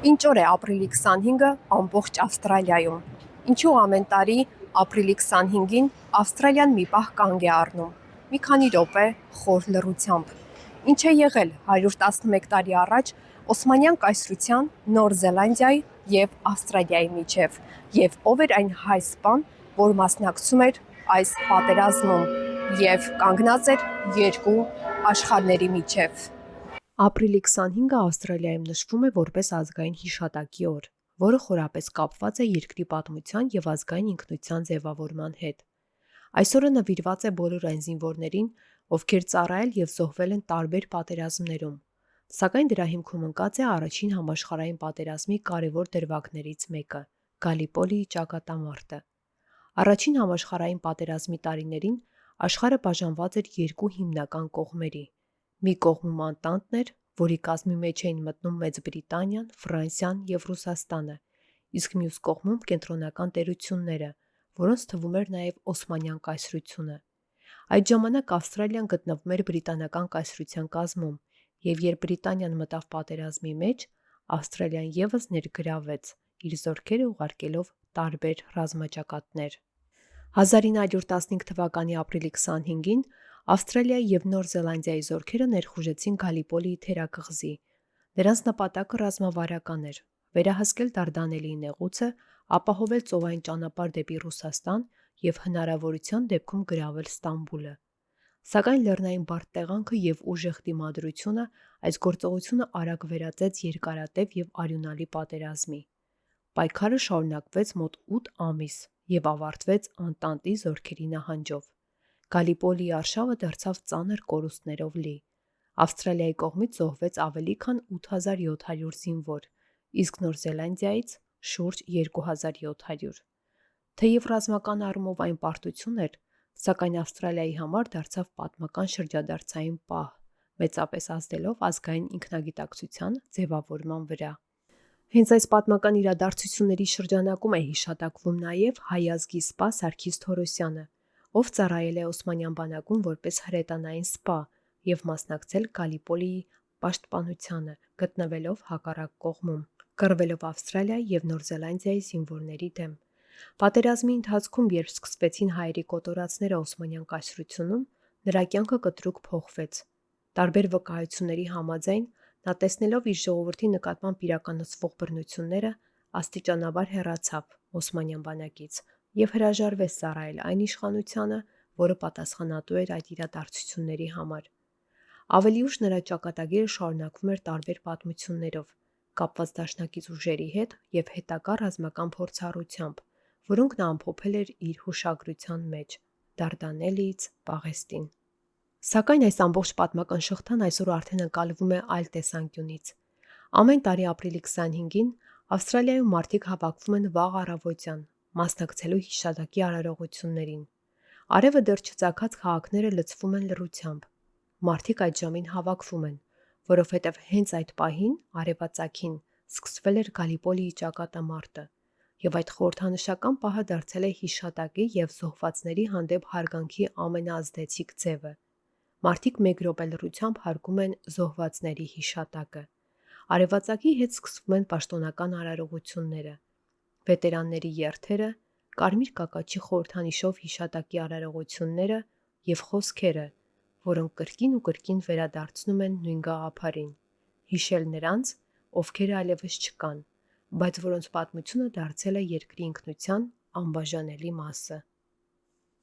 Ինչ օր է ապրիլի 25-ը ամբողջ Ավստրալիայում։ Ինչու ամեն տարի ապրիլի 25-ին Ավստրալիան մի պահ կանգ է առնում։ Մի քանի րոպե խոր լռությամբ։ Ինչ է եղել 111 տարի առաջ Օսմանյան կայսրության, Նոր Զելանդիայի եւ Ավստրալիայի միջև, եւ ով էր այն հայ սպան, որ մասնակցում էր այս պատերազմում եւ կանգնած էր երկու աշխարհների միջև։ Ապրիլի 25-ը Ավստրալիայում նշվում է որպես ազգային հիշատակի օր, որը խորապես կապված է երկրի պատմության եւ ազգային ինքնության ձևավորման հետ։ Այսօրը նվիրված է բոլոր այն զինվորներին, ովքեր ծառայել եւ զոհվել են տարբեր պատերազմներում, սակայն դրա հիմքում ընկած է առաջին համաշխարհային պատերազմի կարևոր դրվագներից մեկը՝ Գալիպոլիի ճակատամարտը։ Առաջին համաշխարհային պատերազմի տարիներին աշխարհը բաժանված էր երկու հիմնական կողմերի։ Մի կողմում Անտանտն էր, որի կազմի մեջ էին մտնում Մեծ Բրիտանիան, Ֆրանսիան եւ Ռուսաստանը, իսկ մյուս կողմում կենտրոնական տերությունները, որոնց թվում էր նաեւ Օսմանյան կայսրությունը։ Այդ ժամանակ Ավստրալիան գտնվում էր բրիտանական կայսրության կազմում, եւ երբ Բրիտանիան մտավ պատերազմի մեջ, Ավստրալիան եւս ներգրավվեց, իր զորքերը ուղարկելով տարբեր ռազմաճակատներ։ 1915 թվականի ապրիլի 25-ին Ավստրալիայի եւ Նոր Զելանդիայի զորքերը ներխուժեցին Գալիպոլիի թերակղզի։ Նրանց նպատակը ռազմավարական էր՝ վերահսկել Դարդանելիի նեղուցը, ապահովել ծովային ճանապարհ դեպի Ռուսաստան եւ հնարավորության դեպքում գրավել Ստամբուլը։ Սակայն լեռնային բարդ տեղանքը եւ ուժեղ դիմադրությունը այս գործողությունը արագ վերածեց երկարատև եւ արյունալի պատերազմի։ Պայքարը շարունակվեց մոտ 8 ամիս եւ ավարտվեց Անտանտի զորքերի նահանջով։ Գալիպոլիի արշավը դարձավ ծանր կորուստներով լի։ Ավստրալիայի կողմից զոհվեց ավելի քան 8700 զինվոր, իսկ Նոր Զելանդիայից շուրջ 2700։ Թեև ռազմական առումով այն պարտություն էր, սակայն Ավստրալիայի համար դարձավ պատմական շրջադարձային պահ, մեծապես ազդելով ազգային ինքնագիտակցության ձևավորման վրա։ Հենց այս պատմական իրադարձությունների շրջանակում է հիշատակվում նաև հայ ազգի սպա Սարգիս Թորոսյանը, ով ծառայել է Օսմանյան բանակում որպես հրետանային սպա եւ մասնակցել Գալիպոլիի պաշտպանությանը, գտնվելով հակառակ կողմում, կռվելով Ավստրալիայի եւ Նոր Զելանդիայի զինվորների դեմ։ Պատերազմի ընթացքում, երբ սկսվեցին հայերի կոտորածները Օսմանյան կայսրությունում, նրա կյանքը կտրուկ փոխվեց։ Տարբեր վկայությունների համաձայն, նա տեսնելով իր ժողովրդի նկատմամբ իրականացվող բռնությունները, աստիճանաբար հեռացավ Օսմանյան բանակից եւ հրաժարվեց ծառայել այն իշխանությանը, որը պատասխանատու էր այդ իրադարձությունների համար։ Ավելի ուշ նրա ճակատագիրը շարունակվում էր տարբեր պատմություններով, կապված դաշնակից ուժերի հետ եւ հետագա ռազմական փորձառությամբ, որոնք նա ամփոփել էր իր հուշագրության մեջ՝ Դարդանելիից Պաղեստին։ Սակայն այս ամբողջ պատմական շղթան այսօր արդեն ընկալվում է այլ տեսանկյունից։ Ամեն տարի ապրիլի 25-ին Ավստրալիայում մարդիկ հավաքվում են վաղ առավոտյան, մասնակցելու հիշատակի արարողություններին։ Արևը դեռ չծագած քաղաքները լցվում են լռությամբ։ Մարդիկ այդ ժամին հավաքվում են, որովհետև հենց այդ պահին, արևածագին, սկսվել էր Գալիպոլիի ճակատամարտը, եւ այդ խորհրդանշական պահը դարձել է հիշատակի եւ զոհվածների հանդեպ հարգանքի ամենաազդեցիկ ձևը։ Մարդիկ մեկ րոպե լռությամբ հարգում են զոհվածների հիշատակը։ Արևածագի հետ սկսվում են պաշտոնական արարողությունները։ Վետերանների երթերը, կարմիր կակաչի խորհրդանիշով հիշատակի արարողությունները եւ խոսքերը, որոնք կրկին ու կրկին վերադարձնում են նույն գաղափարին՝ հիշել նրանց, ովքեր այլևս չկան, բայց որոնց պատմությունը դարձել է երկրի ինքնության անբաժանելի մասը։